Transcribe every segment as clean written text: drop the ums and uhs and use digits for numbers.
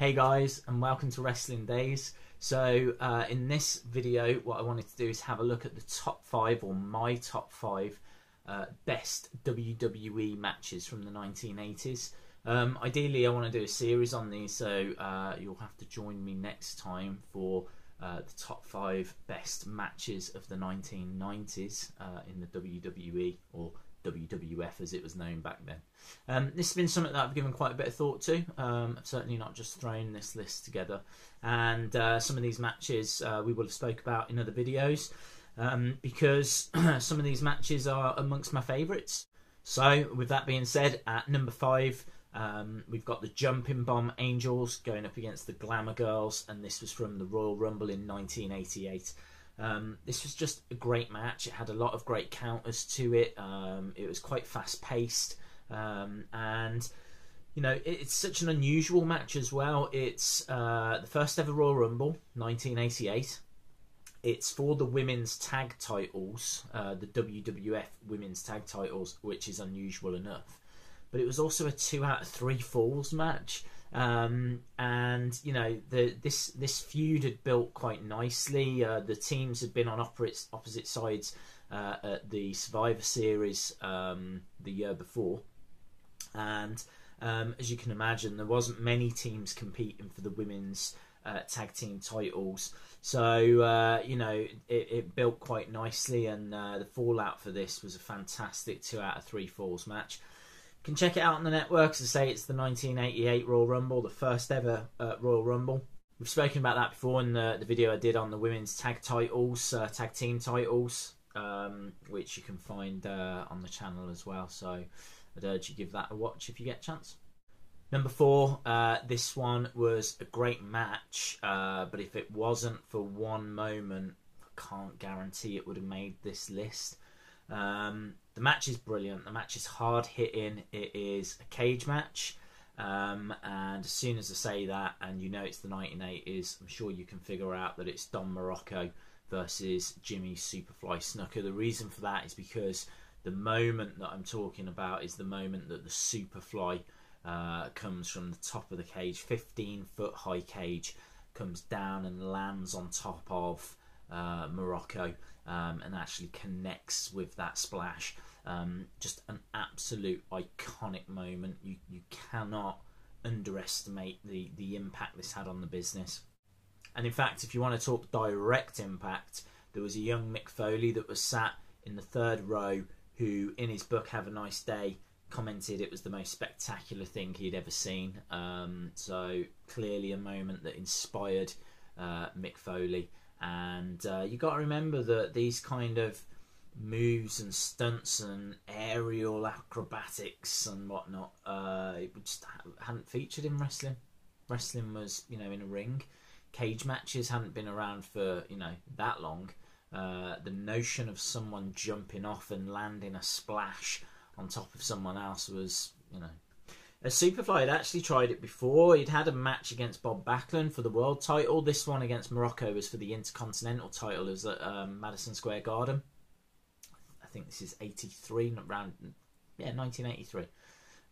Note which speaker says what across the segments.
Speaker 1: Hey guys, and welcome to Wrestling Daze. So in this video, what I wanted to do is have a look at the top 5, or my top 5 best WWE matches from the 1980s. Ideally I want to do a series on these, so you'll have to join me next time for the top 5 best matches of the 1990s in the WWE, or WWF as it was known back then. This has been something that I've given quite a bit of thought to. I've certainly not just thrown this list together, and some of these matches we will have spoke about in other videos, because some of these matches are amongst my favourites. So with that being said, at number 5 we've got the Jumping Bomb Angels going up against the Glamour Girls, and this was from the Royal Rumble in 1988. This was just a great match. It had a lot of great counters to it. It was quite fast paced, and you know, it's such an unusual match as well. It's the first ever Royal Rumble, 1988. It's for the women's tag titles, the WWF women's tag titles, which is unusual enough. But it was also a 2 out of 3 falls match. And you know, this feud had built quite nicely. The teams had been on opposite sides at the Survivor Series the year before, and as you can imagine, there wasn't many teams competing for the women's tag team titles. So you know, it built quite nicely, and the fallout for this was a fantastic 2 out of 3 falls match. You can check it out on the network. As I say, it's the 1988 Royal Rumble, the first ever Royal Rumble. We've spoken about that before in the video I did on the women's tag titles, tag team titles, which you can find on the channel as well. So I'd urge you to give that a watch if you get a chance. Number 4, this one was a great match, but if it wasn't for one moment, I can't guarantee it would have made this list. The match is brilliant. The match is hard hitting. It is a cage match, and as soon as I say that, and you know it's the 1980s, I'm sure you can figure out that it's Don Muraco versus Jimmy Superfly Snuka. The reason for that is because the moment that I'm talking about is the moment that the Superfly comes from the top of the cage, 15-foot high cage, comes down and lands on top of Muraco, and actually connects with that splash. Just an absolute iconic moment. You cannot underestimate the impact this had on the business. And in fact, if you want to talk direct impact, there was a young Mick Foley that was sat in the 3rd row who, in his book Have a Nice Day, commented it was the most spectacular thing he'd ever seen. So clearly a moment that inspired Mick Foley. And you got to remember that these kind of moves and stunts and aerial acrobatics and whatnot, it just hadn't featured in wrestling. Wrestling was, you know, in a ring. Cage matches hadn't been around for, you know, that long. The notion of someone jumping off and landing a splash on top of someone else was, you know. As Superfly had actually tried it before. He'd had a match against Bob Backlund for the world title. This one against Muraco was for the Intercontinental title. It was at Madison Square Garden. I think this is 83, around, yeah, 1983,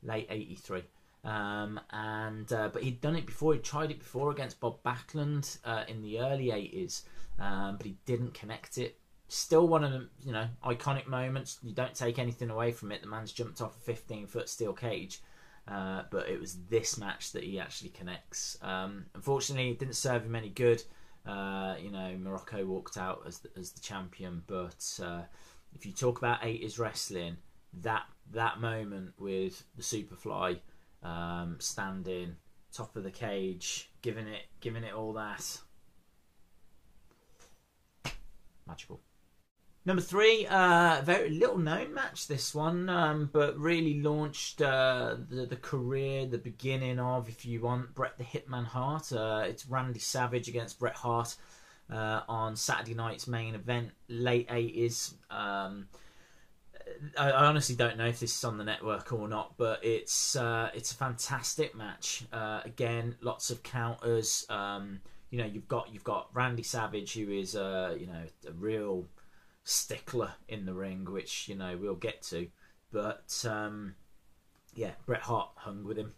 Speaker 1: late 83. But he'd done it before. He'd tried it before against Bob Backlund in the early 80s, but he didn't connect it. Still one of the, you know, iconic moments. You don't take anything away from it. The man's jumped off a 15-foot steel cage. But it was this match that he actually connects. Unfortunately, it didn't serve him any good. You know, Muraco walked out as the champion. But if you talk about 80s wrestling, that moment with the Superfly standing top of the cage, giving it all that, magical. Number 3, very little known match, this one, but really launched the career, the beginning of, if you want, Bret the Hitman Hart. It's Randy Savage against Bret Hart on Saturday night's main event, late 80s. I honestly don't know if this is on the network or not, but it's a fantastic match. Again, lots of counters. You know, you've got Randy Savage, who is you know, a real stickler in the ring, which, you know, we'll get to, but yeah, Bret Hart hung with him.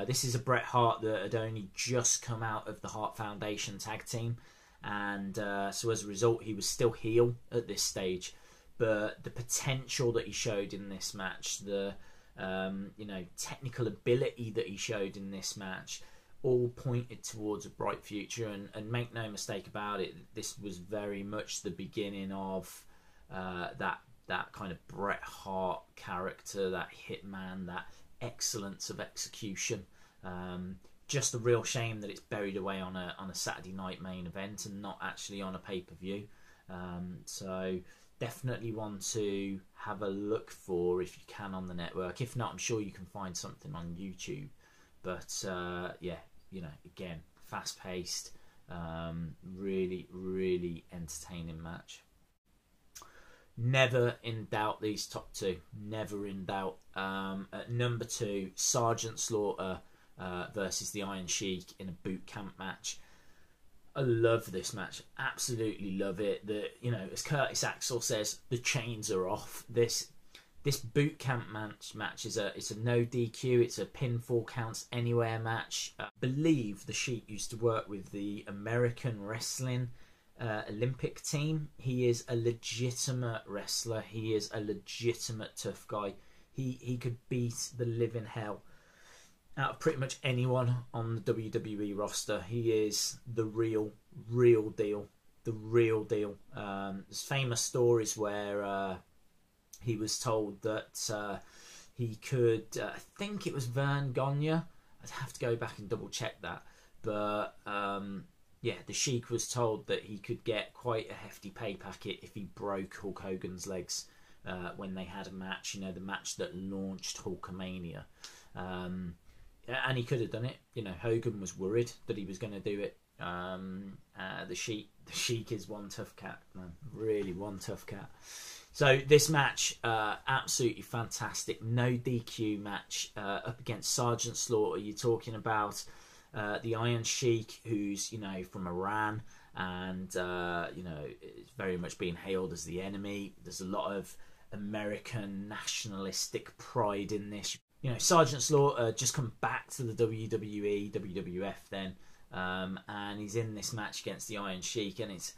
Speaker 1: This is a Bret Hart that had only just come out of the Hart Foundation tag team, and so as a result he was still heel at this stage, but the potential that he showed in this match, the technical ability that he showed in this match, all pointed towards a bright future. And make no mistake about it, this was very much the beginning of that kind of Bret Hart character, that hitman, that excellence of execution. Just a real shame that it's buried away on a Saturday night main event and not actually on a pay-per-view. So definitely one to have a look for if you can on the network. If not, I'm sure you can find something on YouTube. But again, fast-paced, really, really entertaining match. Never in doubt, these top two. Never in doubt. At number 2, Sergeant Slaughter versus the Iron Sheik in a boot camp match. I love this match. Absolutely love it. As Curtis Axel says, the chains are off. This boot camp match is a no DQ. It's a pinfall counts anywhere match. I believe the Sheik used to work with the American Wrestling Olympic team. He is a legitimate wrestler. He is a legitimate tough guy. He could beat the living hell out of pretty much anyone on the WWE roster. He is the real deal. The real deal. There's famous stories where he was told that he could, I think it was Vern Gagne. I'd have to go back and double check that. But the Sheik was told that he could get quite a hefty pay packet if he broke Hulk Hogan's legs when they had a match, the match that launched Hulkamania. And he could have done it. Hogan was worried that he was going to do it. The Sheik is one tough cat, man. Really one tough cat. So this match, absolutely fantastic. No DQ match up against Sergeant Slaughter. You're talking about the Iron Sheik, who's from Iran, and it's very much being hailed as the enemy. There's a lot of American nationalistic pride in this. Sergeant Slaughter just come back to the WWE, WWF then, and he's in this match against the Iron Sheik, and it's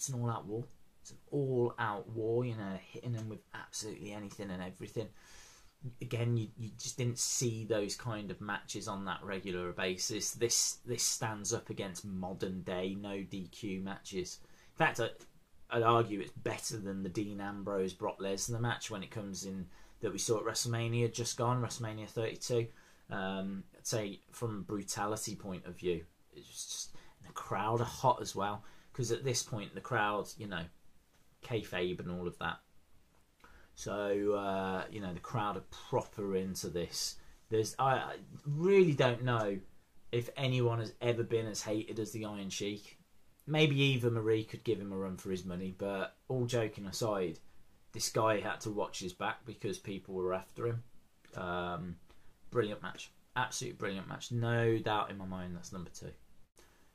Speaker 1: an all-out war. It's an all-out war, hitting him with absolutely anything and everything. Again, you just didn't see those kind of matches on that regular basis. This stands up against modern day no DQ matches. In fact, I'd argue it's better than the Dean Ambrose Brock Lesnar match when it comes in that we saw at WrestleMania just gone, WrestleMania 32. I'd say from a brutality point of view, it's just, the crowd are hot as well, because at this point the crowd, kayfabe and all of that. So the crowd are proper into this. I really don't know if anyone has ever been as hated as the Iron Sheik. Maybe Eva Marie could give him a run for his money, but all joking aside, this guy had to watch his back because people were after him. Brilliant match. Absolutely brilliant match. No doubt in my mind that's number 2.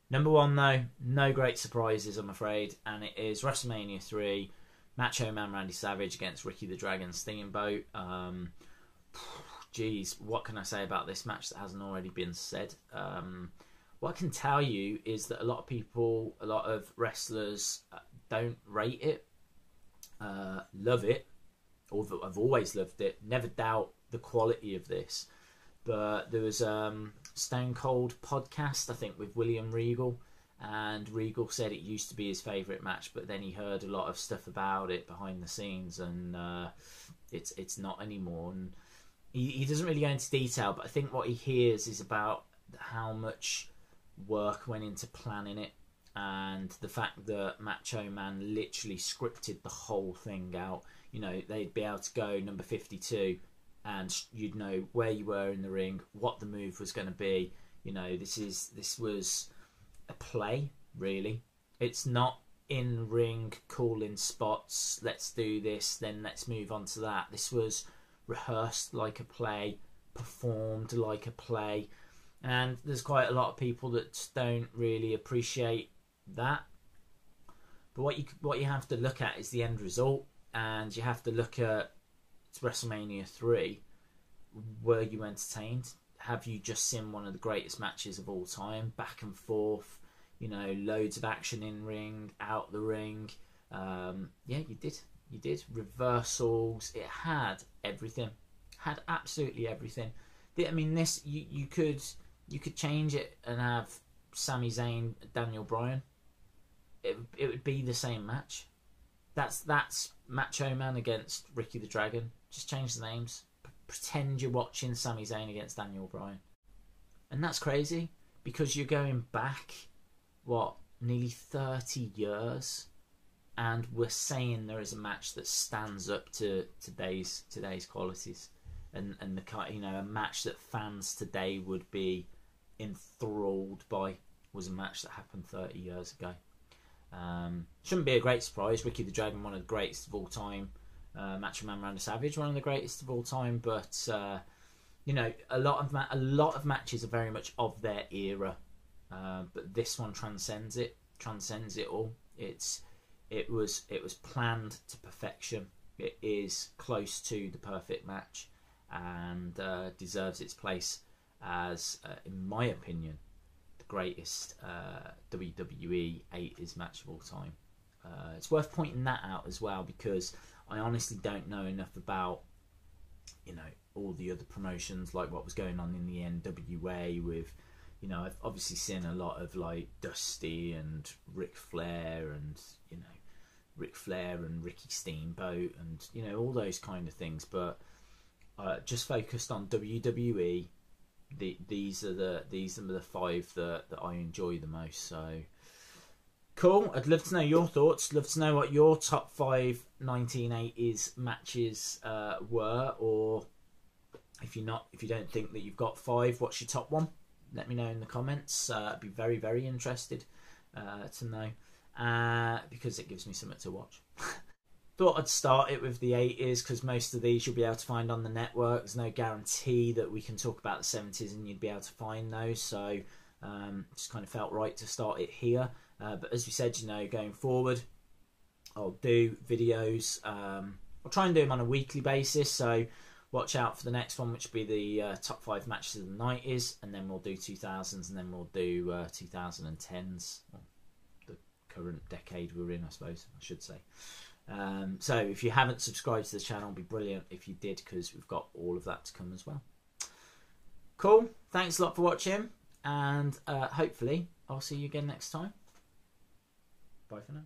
Speaker 1: Number 1, though, no great surprises, I'm afraid, and it is WrestleMania 3, Macho Man Randy Savage against Ricky the Dragon Steamboat. What can I say about this match that hasn't already been said? What I can tell you is that a lot of people, a lot of wrestlers don't rate it. Love it, or I've always loved it. Never doubt the quality of this. But there was Stone Cold podcast, I think, with William Regal, and Regal said it used to be his favourite match, but then he heard a lot of stuff about it behind the scenes, and it's not anymore. And he doesn't really go into detail, but I think what he hears is about how much work went into planning it, and the fact that Macho Man literally scripted the whole thing out. They'd be able to go number 52 and you'd know where you were in the ring, what the move was going to be. This was a play, really. It's not in ring calling spots, let's do this, then let's move on to that. This was rehearsed like a play, performed like a play, and there's quite a lot of people that don't really appreciate that. But what you have to look at is the end result, and you have to look at WrestleMania 3. Were you entertained? have you just seen one of the greatest matches of all time? Back and forth, you know, loads of action in ring, out the ring. Yeah, you did. You did. Reversals. It had everything. Had absolutely everything. I mean, this you could change it and have Sami Zayn, Daniel Bryan. It would be the same match. That's Macho Man against Ricky the Dragon. Just change the names. Pretend you're watching Sami Zayn against Daniel Bryan. And that's crazy because you're going back, what, nearly 30 years, and we're saying there is a match that stands up to today's qualities, and the kind, you know, a match that fans today would be enthralled by was a match that happened 30 years ago. Shouldn't be a great surprise. Ricky the Dragon, one of the greatest of all time. Macho Man Randy Savage, one of the greatest of all time. But you know, a lot of matches are very much of their era. But this one transcends it all. It was planned to perfection. It is close to the perfect match, and deserves its place as, in my opinion, the greatest WWE 80's match of all time. It's worth pointing that out as well, because I honestly don't know enough about, you know, all the other promotions, like what was going on in the NWA with, you know, I've obviously seen a lot of like Dusty and Ric Flair and, you know, Ric Flair and Ricky Steamboat and, you know, all those kind of things, but just focused on WWE. These are the five that I enjoy the most. So cool. I'd love to know your thoughts. Love to know what your top 5 1980s matches were, or if you don't think that you've got 5, what's your top one? Let me know in the comments. I'd be very, very interested to know, because it gives me something to watch. Thought I'd start it with the 80s because most of these you'll be able to find on the network. There's no guarantee that we can talk about the 70s and you'd be able to find those, so just kind of felt right to start it here. But as we said, you know, going forward, I'll do videos. I'll try and do them on a weekly basis, so watch out for the next one, which will be the top 5 matches of the 90s, and then we'll do 2000s, and then we'll do 2010s, well, the current decade we're in, I suppose I should say. So if you haven't subscribed to the channel, it'd be brilliant if you did, because we've got all of that to come as well. Cool. Thanks a lot for watching, and hopefully I'll see you again next time. Bye for now.